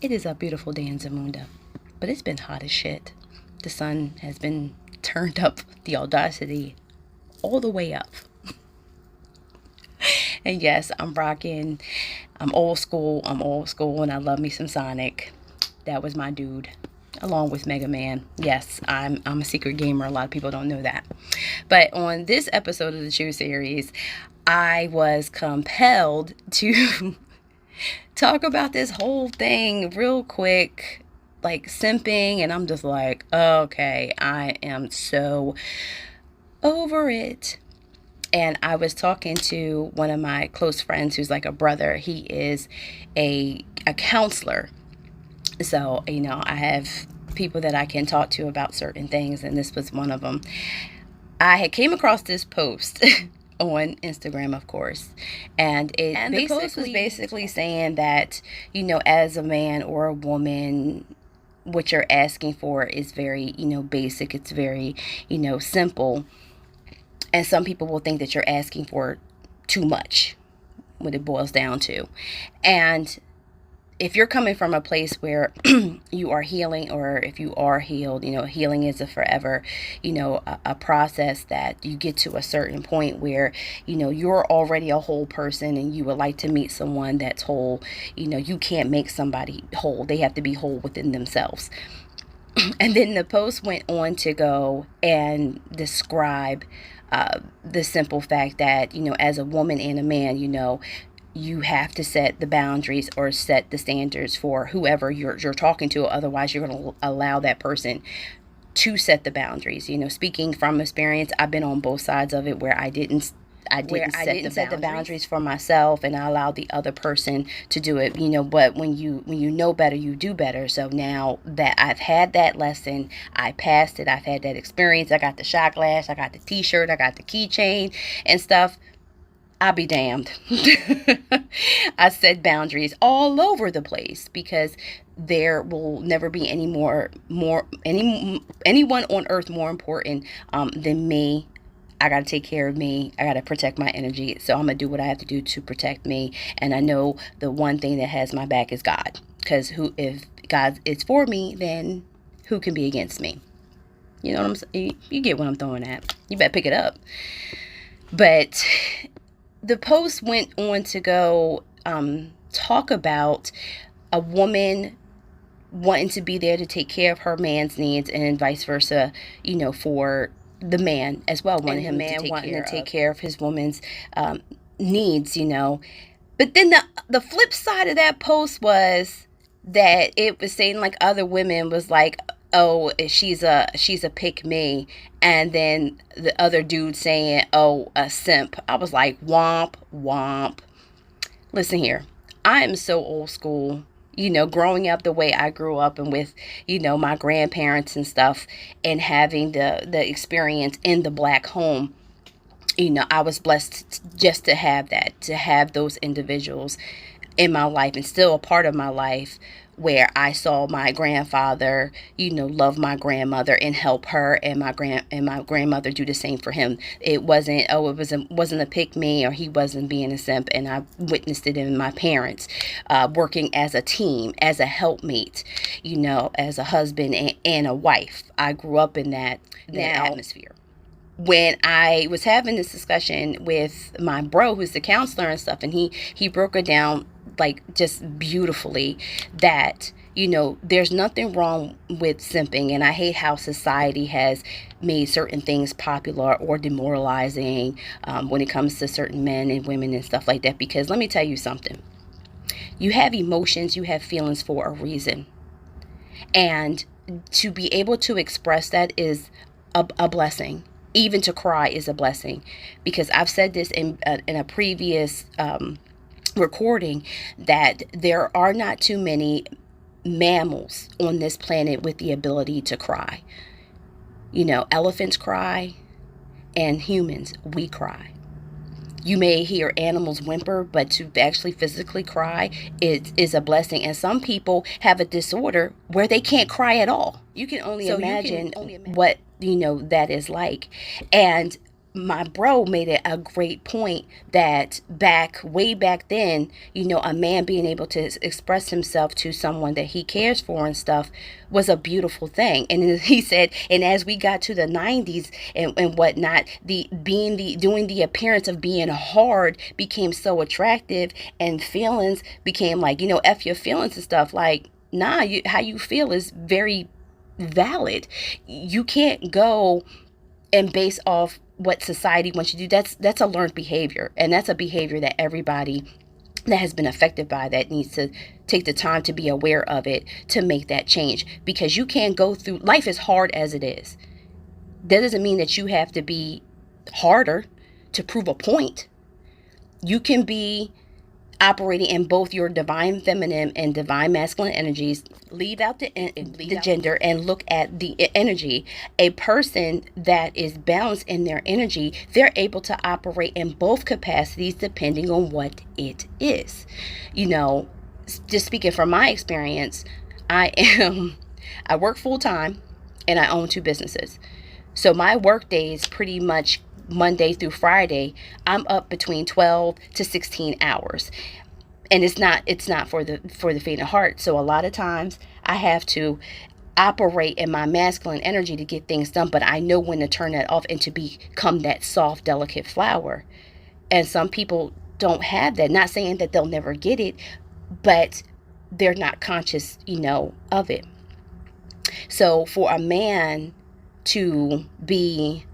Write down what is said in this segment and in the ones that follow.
It is a beautiful day in Zamunda, but it's been hot as shit. The sun has been turned up, the audacity all the way up. And yes, I'm rocking. I'm old school. And I love me some Sonic. That was my dude, along with Mega Man. Yes, I'm a secret gamer. A lot of people don't know that. But on this episode of the Chew series, I was compelled to talk about this whole thing real quick, like simping, and I'm just like, okay, I am so over it. And I was talking to one of my close friends who's like a brother. He is a counselor. So, I have people that I can talk to about certain things, and this was one of them. I had came across this post on Instagram, of course, and the post was basically saying that, as a man or a woman, what you're asking for is very, basic. It's very, simple. And some people will think that you're asking for too much, what it boils down to. And if you're coming from a place where you are healing, or if you are healed, healing is a forever, a process that you get to a certain point where, you're already a whole person and you would like to meet someone that's whole. You can't make somebody whole. They have to be whole within themselves. And then the post went on to go and describe the simple fact that, as a woman and a man, you have to set the boundaries or set the standards for whoever you're talking to. Otherwise, you're going to allow that person to set the boundaries. Speaking from experience, I've been on both sides of it where I didn't set the boundaries for myself, and I allowed the other person to do it. But when you know better, you do better. So now that I've had that lesson, I passed it. I've had that experience. I got the shot glass. I got the T-shirt. I got the keychain and stuff. I'll be damned. I set boundaries all over the place because there will never be anyone on earth more important than me. I got to take care of me. I got to protect my energy. So I'm going to do what I have to do to protect me. And I know the one thing that has my back is God. Because if God is for me, then who can be against me? You know what I'm saying? You get what I'm throwing at. You better pick it up. But the post went on to go talk about a woman wanting to be there to take care of her man's needs, and vice versa, for the man as well, wanting him to take care of his woman's needs, But then the flip side of that post was that it was saying like other women was like, oh, she's a pick me, and then the other dude saying, oh, a simp. I was like, womp womp. Listen here, I am so old school. Growing up the way I grew up, and with, my grandparents and stuff, and having the experience in the black home, I was blessed just to have that, to have those individuals in my life, and still a part of my life, where I saw my grandfather, love my grandmother and help her, and my grandmother do the same for him. It wasn't a pick me, or he wasn't being a simp, and I witnessed it in my parents, working as a team, as a helpmate, as a husband and a wife. I grew up in that atmosphere. When I was having this discussion with my bro, who's the counselor and stuff, and he broke it down like just beautifully, that there's nothing wrong with simping. And I hate how society has made certain things popular or demoralizing when it comes to certain men and women and stuff like that, because let me tell you something. You have emotions, you have feelings for a reason, and to be able to express that is a blessing. Even to cry is a blessing, because I've said this in a previous recording, that there are not too many mammals on this planet with the ability to cry. Elephants cry, and humans, we cry. You may hear animals whimper, but to actually physically cry is a blessing. And some people have a disorder where they can't cry at all. You can only imagine what that is like. And my bro made it a great point that way back then, a man being able to express himself to someone that he cares for and stuff was a beautiful thing. And he said, and as we got to the 90s and whatnot, doing the appearance of being hard became so attractive, and feelings became like, F your feelings and stuff. Like, nah, how you feel is very valid. You can't go and base off what society wants you to do. That's a learned behavior, and that's a behavior that everybody that has been affected by that needs to take the time to be aware of it, to make that change. Because you can't go through life is hard as it is. That doesn't mean that you have to be harder to prove a point. You can be operating in both your divine feminine and divine masculine energies. Leave out the gender and look at the energy. A person that is balanced in their energy, they're able to operate in both capacities depending on what it is. Just speaking from my experience, I work full time and I own 2 businesses. So my work days pretty much Monday through Friday, I'm up between 12 to 16 hours. And it's not for the faint of heart. So a lot of times I have to operate in my masculine energy to get things done, but I know when to turn that off and to become that soft, delicate flower. And some people don't have that. Not saying that they'll never get it, but they're not conscious, of it. So for a man to be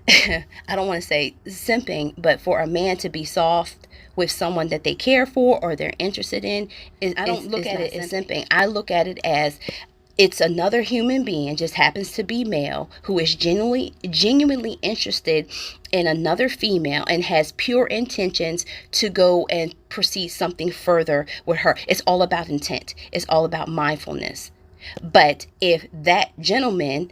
I don't want to say simping, but for a man to be soft with someone that they care for or they're interested in, I don't look at it as simping. I look at it as it's another human being, just happens to be male, who is genuinely interested in another female and has pure intentions to go and proceed something further with her. It's all about intent. It's all about mindfulness. But if that gentleman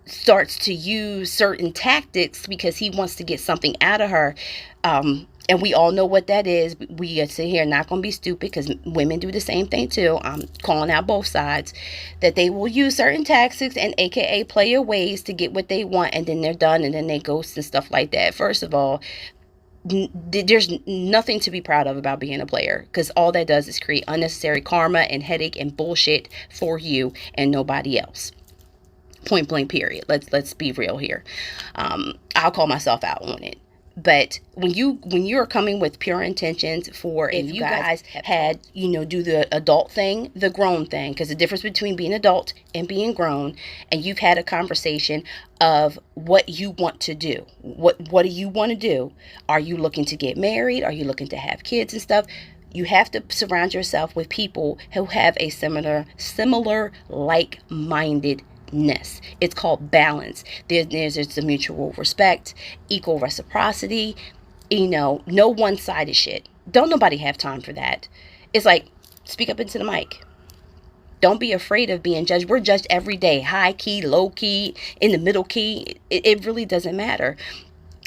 starts to use certain tactics because he wants to get something out of her, and we all know what that is. We are sitting here not going to be stupid, because women do the same thing too. I'm calling out both sides, that they will use certain tactics and aka player ways to get what they want, and then they're done, and then they ghost and stuff like that. First of all, there's nothing to be proud of about being a player, because all that does is create unnecessary karma and headache and bullshit for you and nobody else. Point blank, period. Let's be real here. I'll call myself out on it. But when you're coming with pure intentions for, if you guys had, do the adult thing, the grown thing, because the difference between being adult and being grown, and you've had a conversation of what you want to do. What do you want to do? Are you looking to get married? Are you looking to have kids and stuff? You have to surround yourself with people who have a similar like-minded. It's called balance. There's a mutual respect, equal reciprocity, no one-sided shit. Don't nobody have time for that. It's like, speak up into the mic. Don't be afraid of being judged. We're judged every day, high key, low key, in the middle key. It really doesn't matter.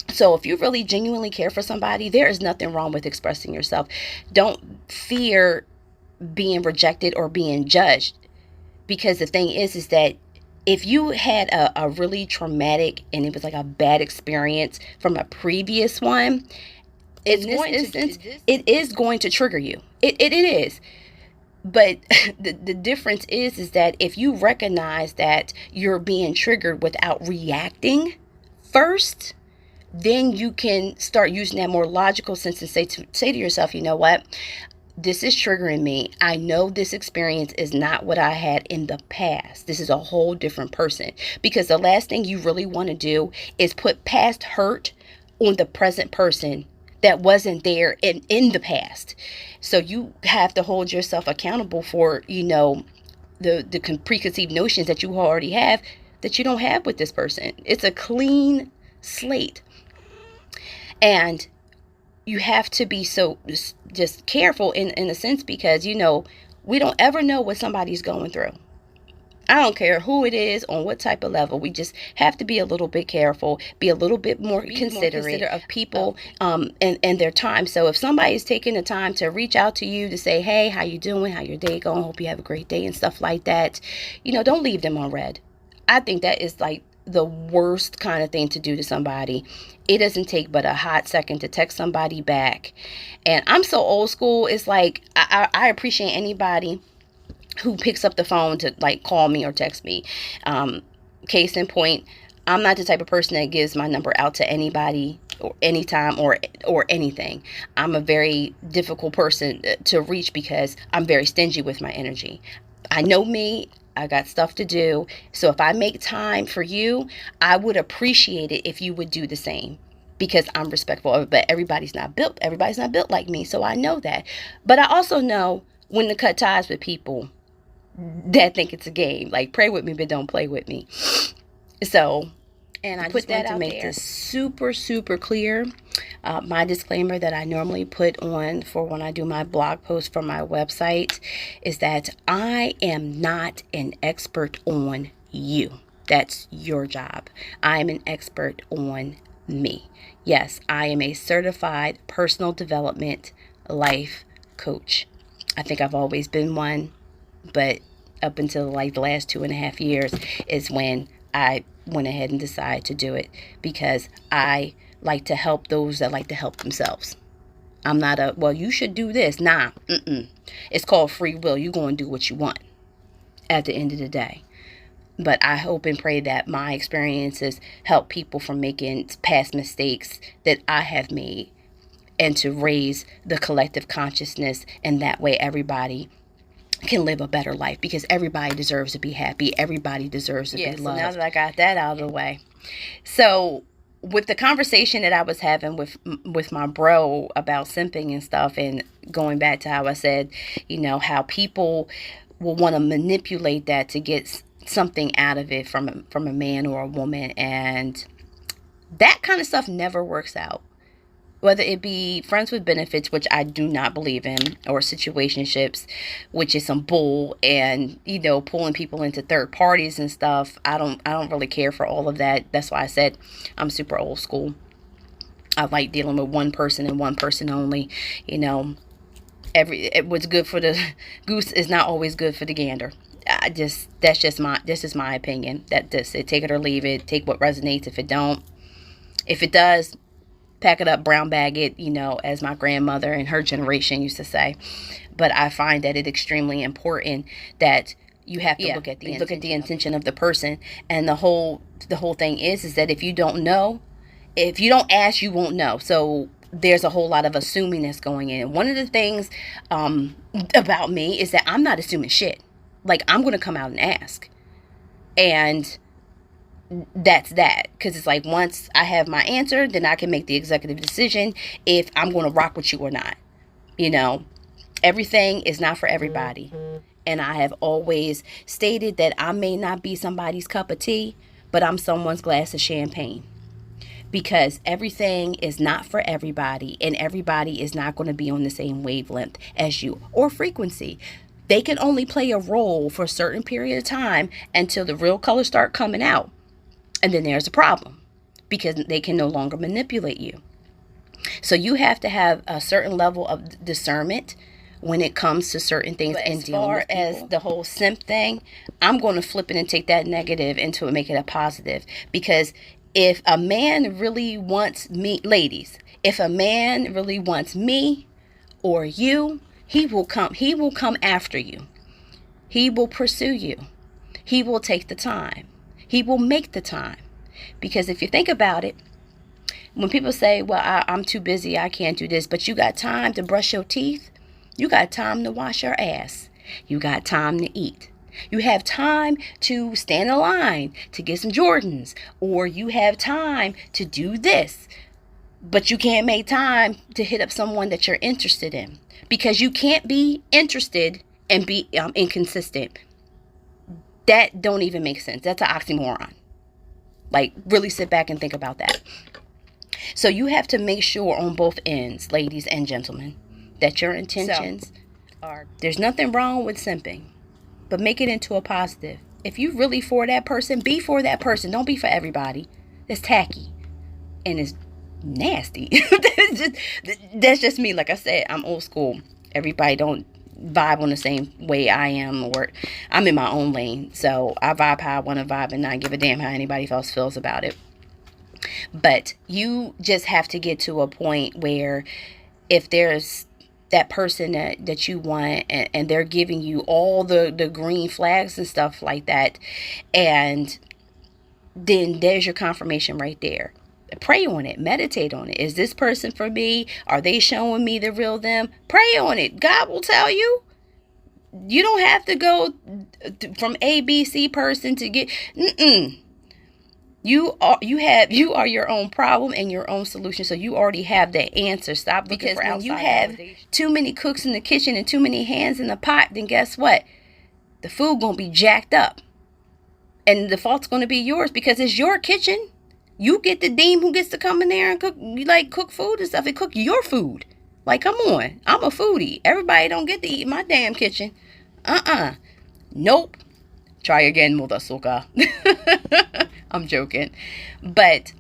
So if you really genuinely care for somebody, there is nothing wrong with expressing yourself. Don't fear being rejected or being judged, because the thing is that if you had a really traumatic and it was like a bad experience from a previous one, it is going to trigger you. It is. But the difference is that if you recognize that you're being triggered without reacting first, then you can start using that more logical sense and say to yourself, you know what? This is triggering me. I know this experience is not what I had in the past. This is a whole different person. Because the last thing you really want to do is put past hurt on the present person that wasn't there in the past. So you have to hold yourself accountable for, the preconceived notions that you already have that you don't have with this person. It's a clean slate. And you have to be so just careful in a sense, because, we don't ever know what somebody's going through. I don't care who it is, on what type of level. We just have to be a little bit careful, be a little bit more considerate of people and their time. So if somebody's taking the time to reach out to you to say, hey, how you doing? How your day going? Hope you have a great day and stuff like that. Don't leave them on red. I think that is like the worst kind of thing to do to somebody. It doesn't take but a hot second to text somebody back. And I'm so old school. It's like I appreciate anybody who picks up the phone to like call me or text me. Case in point, I'm not the type of person that gives my number out to anybody or anytime or anything. I'm a very difficult person to reach because I'm very stingy with my energy. I know me. I got stuff to do. So if I make time for you, I would appreciate it if you would do the same, because I'm respectful of it. But everybody's not built like me, so I know that. But I also know when to cut ties with people that think it's a game. Like, pray with me, but don't play with me. So, and I put that to make this super, super clear. My disclaimer that I normally put on for when I do my blog post for my website is that I am not an expert on you. That's your job. I am an expert on me. Yes, I am a certified personal development life coach. I think I've always been one, but up until like the last 2.5 years is when I went ahead and decided to do it, because I like to help those that like to help themselves. I'm not a, well, you should do this. Nah, it's called free will. You're going to do what you want at the end of the day. But I hope and pray that my experiences help people from making past mistakes that I have made, and to raise the collective consciousness, and that way everybody can live a better life, because everybody deserves to be happy. Everybody deserves to be loved. So now that I got that out of the way. So with the conversation that I was having with my bro about simping and stuff, and going back to how I said, how people will want to manipulate that to get something out of it from a man or a woman, and that kind of stuff never works out. Whether it be friends with benefits, which I do not believe in, or situationships, which is some bull, and pulling people into third parties and stuff. I don't really care for all of that. That's why I said I'm super old school. I like dealing with one person and one person only. What's good for the goose is not always good for the gander. This is my opinion. Take it or leave it. Take what resonates. If it does, pack it up, brown bag it, as my grandmother and her generation used to say. But I find that it's extremely important that you have to look at the intention of the person. And the whole thing is that if you don't know, if you don't ask, you won't know. So there's a whole lot of assuming that's going in. One of the things about me is that I'm not assuming shit. Like, I'm going to come out and ask. And that's that, because it's like, once I have my answer, then I can make the executive decision if I'm going to rock with you or not. Everything is not for everybody. And I have always stated that I may not be somebody's cup of tea, but I'm someone's glass of champagne, because everything is not for everybody, and everybody is not going to be on the same wavelength as you or frequency. They can only play a role for a certain period of time until the real colors start coming out. And then there's a problem, because they can no longer manipulate you. So you have to have a certain level of discernment when it comes to certain things. And as far as the whole simp thing, I'm going to flip it and take that negative into it, make it a positive. Because if a man really wants me, ladies, if a man really wants me or you, he will come after you. He will pursue you. He will take the time. He will make the time. Because if you think about it, when people say, well, I'm too busy, I can't do this, but you got time to brush your teeth, you got time to wash your ass, you got time to eat, you have time to stand in line to get some Jordans, or you have time to do this, but you can't make time to hit up someone that you're interested in, because you can't be interested and be inconsistent. That don't even make sense. That's an oxymoron. Like, really sit back and think about that. So you have to make sure on both ends, ladies and gentlemen, that your intentions are, there's nothing wrong with simping, but make it into a positive. If you really for that person, be for that person. Don't be for everybody. That's tacky. And it's nasty. That's just me. Like I said, I'm old school. Everybody don't vibe on the same way I am, or I'm in my own lane. So I vibe how I want to vibe and not give a damn how anybody else feels about it. But you just have to get to a point where if there's that person that you want, and they're giving you all the green flags and stuff like that, and then there's your confirmation right there. Pray on it. Meditate on it. Is this person for me? Are they showing me the real them? Pray on it. God will tell you. You don't have to go from A, B, C person to get. You are your own problem and your own solution. So you already have the answer. Stop looking for outside validation. Because when you have too many cooks in the kitchen and too many hands in the pot, then guess what? The food gonna be jacked up. And the fault's going to be yours because it's your kitchen. You get the deem who gets to come in there and cook food and stuff and cook your food. Like, come on. I'm a foodie. Everybody don't get to eat in my damn kitchen. Nope. Try again, muda suka. I'm joking. But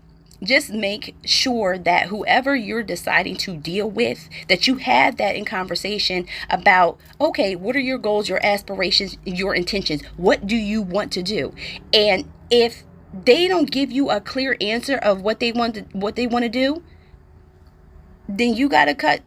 just make sure that whoever you're deciding to deal with, that you have that in conversation about, okay, what are your goals, your aspirations, your intentions? What do you want to do? And if they don't give you a clear answer of what they want to do, then you gotta cut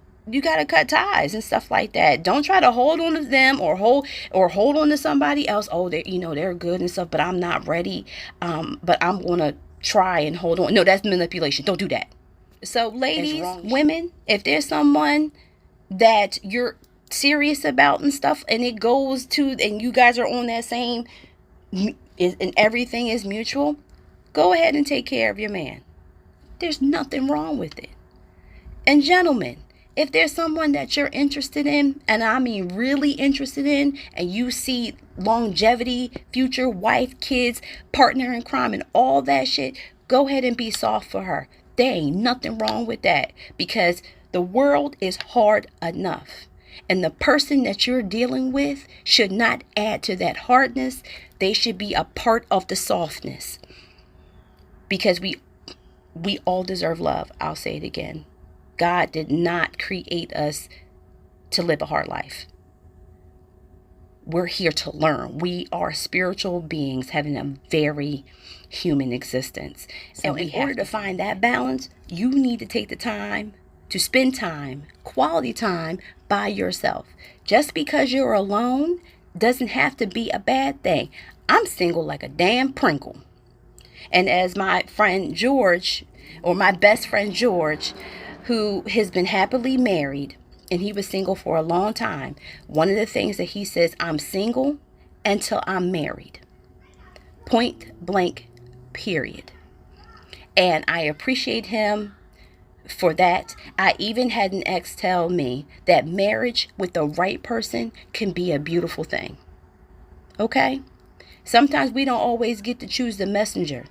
ties and stuff like that. Don't try to hold on to them or hold on to somebody else. Oh, they're good and stuff, but I'm not ready. But I'm gonna try and hold on. No, that's manipulation. Don't do that. So ladies, women, if there's someone that you're serious about and stuff, and it goes to, and you guys are on that same, and everything is mutual, go ahead and take care of your man. There's nothing wrong with it. And gentlemen, if there's someone that you're interested in, and I mean really interested in, and you see longevity, future wife, kids, partner in crime, and all that shit, go ahead and be soft for her. There ain't nothing wrong with that, because the world is hard enough. And the person that you're dealing with should not add to that hardness. They should be a part of the softness. Because we all deserve love. I'll say it again. God did not create us to live a hard life. We're here to learn. We are spiritual beings having a very human existence. So in order to find that balance, you need to take the time to spend time, quality time by yourself. Just because you're alone doesn't have to be a bad thing. I'm single like a damn Pringle. And as my friend George, or my best friend George, who has been happily married, and he was single for a long time, one of the things that he says, I'm single until I'm married. Point blank, period. And I appreciate him for that. I even had an ex tell me that marriage with the right person can be a beautiful thing. Okay? Sometimes we don't always get to choose the messenger,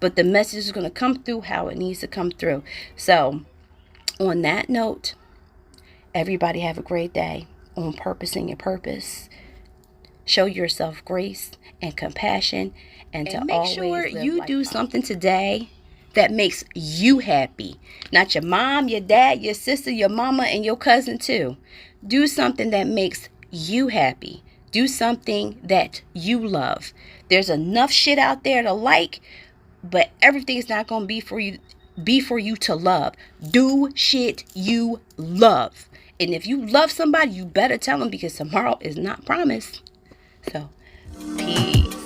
but the message is going to come through how it needs to come through. So, on that note, everybody have a great day on purposing your purpose. Show yourself grace and compassion, and to make sure you do something today that makes you happy. Not your mom, your dad, your sister, your mama, and your cousin too. Do something that makes you happy. Do something that you love. There's enough shit out there to like, but everything's not going to be for you to love. Do shit you love. And if you love somebody, you better tell them, because tomorrow is not promised. So, peace.